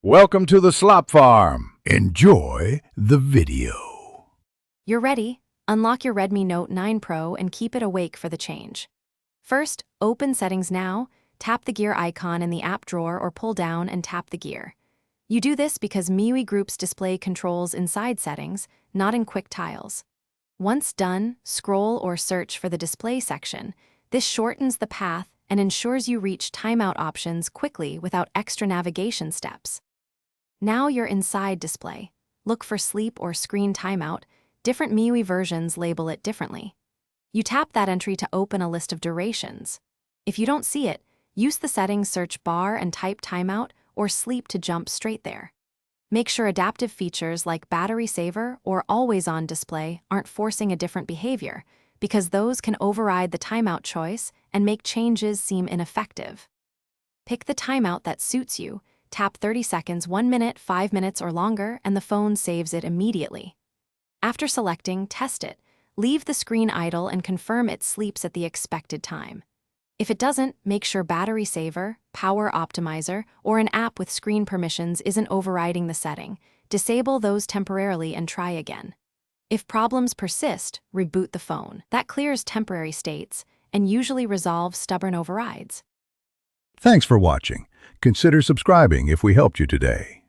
Welcome to the Slop Farm. Enjoy the video. You're ready. Unlock your Redmi Note 9 Pro and keep it awake for the change. First, open Settings now, tap the gear icon in the app drawer or pull down and tap the gear. You do this because MIUI groups display controls inside settings, not in quick tiles. Once done, scroll or search for the display section. This shortens the path and ensures you reach timeout options quickly without extra navigation steps. Now you're inside display. Look for sleep or screen timeout. Different MIUI versions label it differently. You tap that entry to open a list of durations. If you don't see it, use the settings search bar and type timeout or sleep to jump straight there. Make sure adaptive features like battery saver or always-on display aren't forcing a different behavior, because those can override the timeout choice and make changes seem ineffective. Pick the timeout that suits you. Tap 30 seconds, 1 minute, 5 minutes, or longer, and the phone saves it immediately. After selecting, test it. Leave the screen idle and confirm it sleeps at the expected time. If it doesn't, make sure Battery Saver, Power Optimizer, or an app with screen permissions isn't overriding the setting. Disable those temporarily and try again. If problems persist, reboot the phone. That clears temporary states and usually resolves stubborn overrides. Thanks for watching. Consider subscribing if we helped you today.